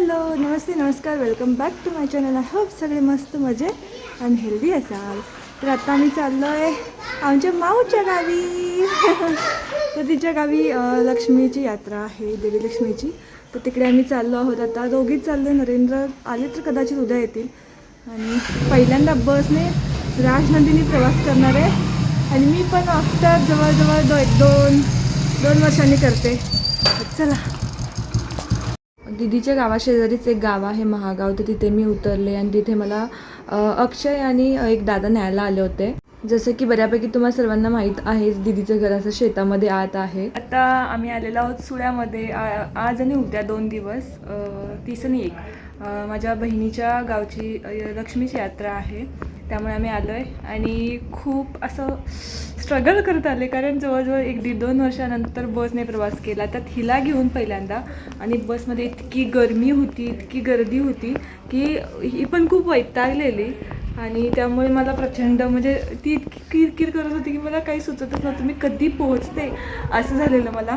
Hello नमस्ते नमस्कार welcome back to my channel. I hope सगळे मस्त मजेत आणि हेल्दी असाल. तर आता आम्ही चाललो आहे आमच्या माऊच्या गावी. तर तिच्या गावी लक्ष्मीची यात्रा आहे, देवी लक्ष्मीची. तर तिकडे आम्ही चाललो आहोत. आता दोघीच चाललो. नरेंद्र आले तर कदाचित उद्या येतील. आणि पहिल्यांदा बसने राजनंदिनी प्रवास करणार आहे आणि मी पण आफ्टर जवळजवळ दोन वर्षांनी करते. चला. दीदीच्या गावाशेजारीच एक गाव आहे महागाव. तर तिथे मी उतरले आणि तिथे मला अक्षय आणि एक दादा न्यायला आले होते. जसं की बऱ्यापैकी तुम्हाला सर्वांना माहीत आहेच, दीदीचं घर असं शेतामध्ये आत आहे. आता आम्ही आलेलो आहोत सुळ्यामध्ये. आज आणि उद्या 2 दिवस, 30 आणि 1 माझ्या बहिणीच्या गावची लक्ष्मीची यात्रा आहे. त्यामुळे आम्ही आलो आहे आणि खूप असं स्ट्रगल करत आले, कारण जवळजवळ 1-2 वर्षानंतर बसने प्रवास केला. त्यात हिला घेऊन पहिल्यांदा. आणि बसमध्ये इतकी गरमी होती, इतकी गर्दी होती की ही पण खूप वैतागलेली. आणि त्यामुळे मला प्रचंड म्हणजे ती इतकी किरकिर करत होती की मला काही सुचतच नव्हतं मी कधी पोहोचते असं झालेलं मला.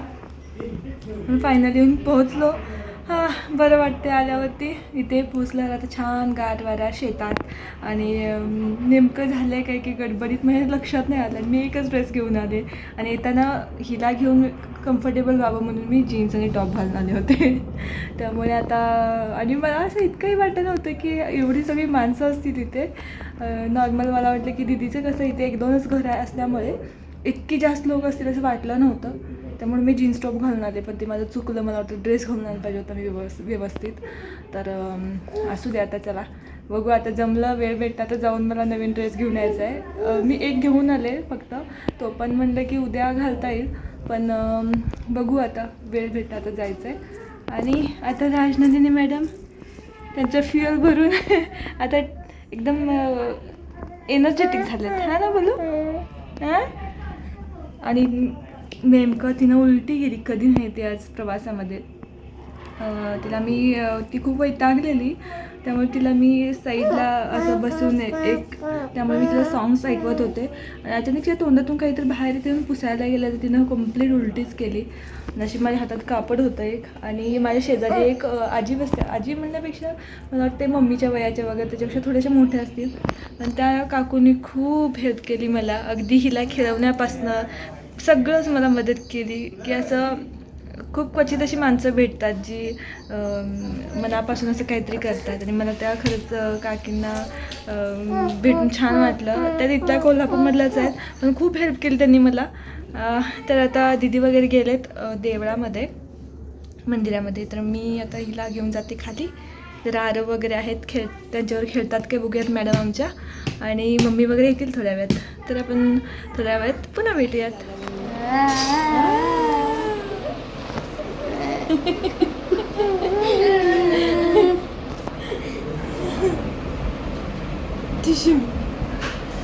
फायनली येऊन पोहोचलो. बरं वाटते आल्यावरती. इथे पोचल्यावर आता छान गार वारा शेतात. आणि नेमकं झालं आहे काय की गडबडीत म्हणजे लक्षात नाही आलं. मी एकच ड्रेस घेऊन आले आणि येताना हिला घेऊन कम्फर्टेबल व्हावं म्हणून मी जीन्स आणि टॉप घालून आले होते. त्यामुळे आता आणि मला असं इतकंही वाटत नव्हतं की एवढी सगळी माणसं असती तिथे. नॉर्मल मला वाटलं की दीदीचं कसं इथे 1-2च घरं असल्यामुळे इतकी जास्त लोक असतील असं वाटलं नव्हतं. त्यामुळे मी जीन्स टॉप घालून आले. पण ते माझं चुकलं. मला वाटतं ड्रेस घालून आला पाहिजे होता मी व्यवस्थित. तर असू दे आता. चला बघू आता. जमलं वेळ भेटता तर जाऊन मला नवीन ड्रेस घेऊन यायचा आहे. मी एक घेऊन आले फक्त. तो पण म्हणलं की उद्या घालता येईल. पण बघू आता वेळ भेटता तर जायचं आहे. आणि आता राजनंदिनी मॅडम त्यांचं फ्युअल भरून आता एकदम एनर्जेटिक झालेत. हा ना बोलू. हां. आणि नेमकं तिनं उलटी गेली. कधी नाही ती आज प्रवासामध्ये. तिला मी ती खूप वैतागलेली. त्यामुळे तिला मी साईडला असं बसून त्यामुळे मी तिला सॉंग्स ऐकवत होते. आणि अचानक तिच्या तोंडातून काहीतरी बाहेर येऊन पुसायला गेलं तर तिनं कम्प्लीट उलटीच केली. नशीब माझ्या हातात कापड होतं एक. आणि माझ्या शेजारी एक आजी बसते. आजी म्हणण्यापेक्षा मला वाटते मम्मीच्या वयाच्या वगैरे, त्याच्यापेक्षा थोड्याशा मोठ्या असतील. आणि त्या काकूंनी खूप हेल्प केली मला. अगदी हिला खेळवण्यापासनं सगळंच मला मदत केली. की असं खूप क्वचित अशी माणसं भेटतात जी मनापासून असं काहीतरी करतात. आणि मला त्या खरंच काकींना भेटून छान वाटलं. त्या तिथल्या कोल्हापूरमधल्याच आहेत पण खूप हेल्प केली त्यांनी मला. तर आता दीदी वगैरे गेलेत देवळामध्ये, मंदिरामध्ये. तर मी आता हिला घेऊन जाते खाली. जरा आरव वगैरे आहेत, त्यांच्यावर खेळतात काय बघूयात मॅडम आमच्या. आणि मम्मी वगैरे येतील थोड्या वेळात. तर आपण थोड्या वेळात पुन्हा भेटूयात.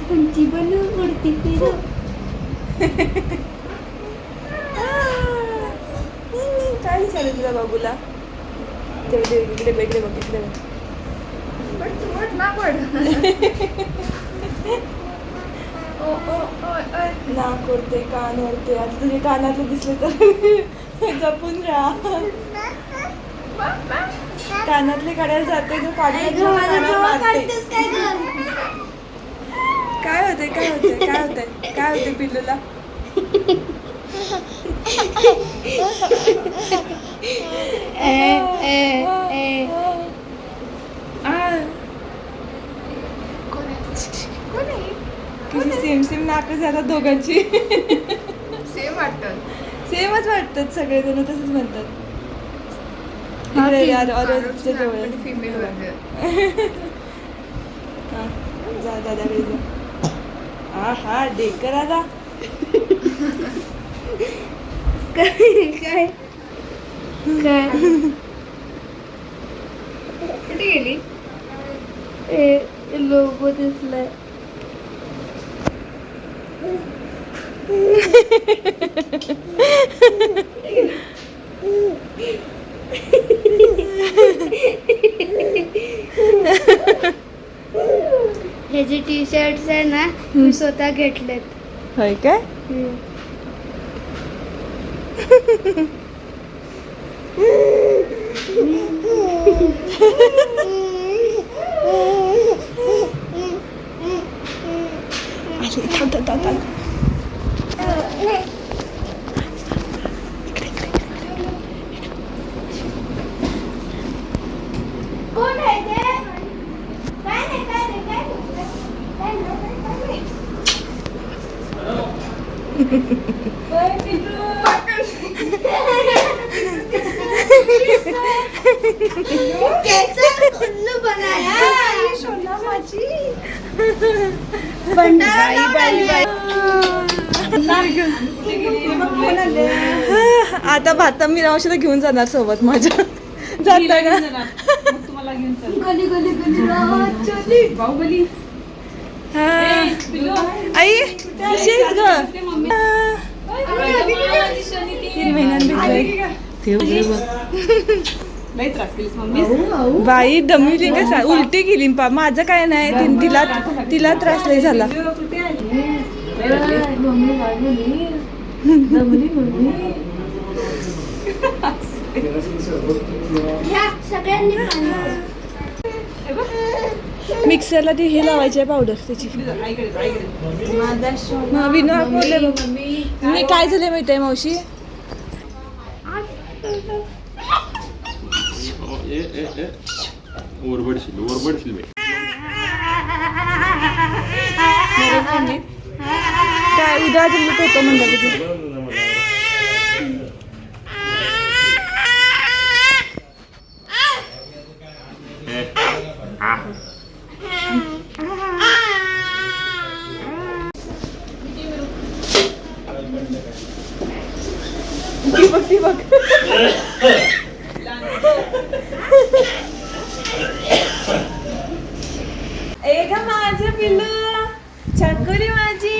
पंची बनू मूर्ती फिरू. काय चालेल तुला बाबूला. इकडे बघ. नाक ओढते, कान ओढते. आता तुझे कानातले दिसले तर जपून राहा. कानातले काढायला जाते जो काय होते पिल्लूला. सेम नाकच आता दोघांची. सेमच वाटतात सगळेजण. तसंच म्हणतात. जा दादाकडे जा. हा डेकर आला. काय कुठे गेली. लोगो दिसलाय. हे जे टी शर्ट्स आहे ना मी स्वतः घेतलेत. होय काय. कोण आहे ते? काय नाही, काय नाही, काय नाही. काय नाही, काय नाही. कैसा उल्लू बनाया सोना माझी भंडारा आता भाता मी रावशीला घेऊन जाणार सोबत माझ्या जाता का गली गली गली रात चली बाहुबली हा. आई कशी आहेस ग? 3 महिन्यांनी भेटलोय. लई त्रास केलीस मम्मी बाई दमली का सांग, उलटी गेली पा माझं काय नाही तिला तिला त्रास नाही झाला. या सगळ्यांनी पाणी. मिक्सरला ती हे लावायची आहे पावडर त्याची. विनू बोलले बघ मी काय झालं माहिती आहे मावशी, ओरबडशील काय उद्या दिलं होतं म्हणलं ती बघ ए ग माझं पिल्लू छकुली माझी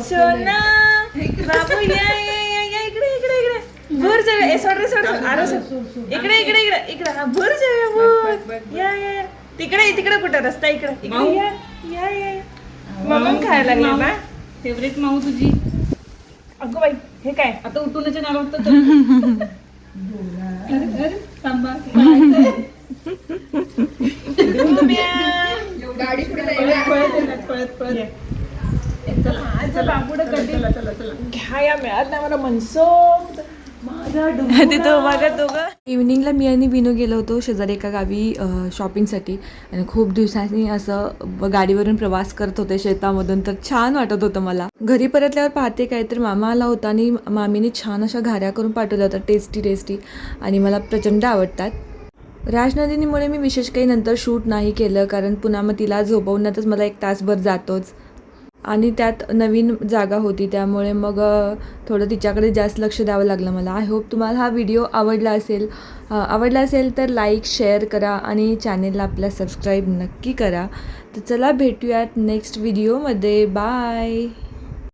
सोना बाबू या इकडे इकडे इकडे भूर जाऊया. सोड रे सोड अरे सोड इकडे इकडे इकडे इकडे हा भूर जाऊया भूर या या तिकडे तिकडे कुठं रस्ता इकडे इकडे या या या मम्मा खायला लागले ना. फेवरेट माऊ तुझी. अगं बाई हे काय आता उठवण्याच्या नावात तर थांबा गाडी पुढे घ्या या मिळत नाही मला मनसोक्त तिथं बघा दोघं. इव्हिनिंगला मी आणि विनू गेलो होतो शेजारी एका गावी शॉपिंगसाठी आणि खूप दिवसांनी असं गाडीवरून प्रवास करत होते शेतामधून, तर छान वाटत होतं मला. घरी परतल्यावर पाहते काय तर मामा आला होता आणि मामीने छान अशा घाऱ्या करून पाठवल्या होत्या, टेस्टी आणि मला प्रचंड आवडतात. राजनंदिनीमुळे मी विशेष काही नंतर शूट नाही केलं, कारण पुन्हा मग तिला झोपवण्यातच मला 1 तासभर जातोच आणि त्यात नवीन जागा होती, त्यामुळे मग थोडं तिच्याकडे जास्त लक्ष द्यावं लागलं मला. आय होप तुम्हाला हा व्हिडिओ आवडला असेल तर लाईक शेअर करा आणि चॅनेलला आपल्या सबस्क्राईब नक्की करा. तर चला भेटूयात नेक्स्ट व्हिडिओमध्ये. बाय.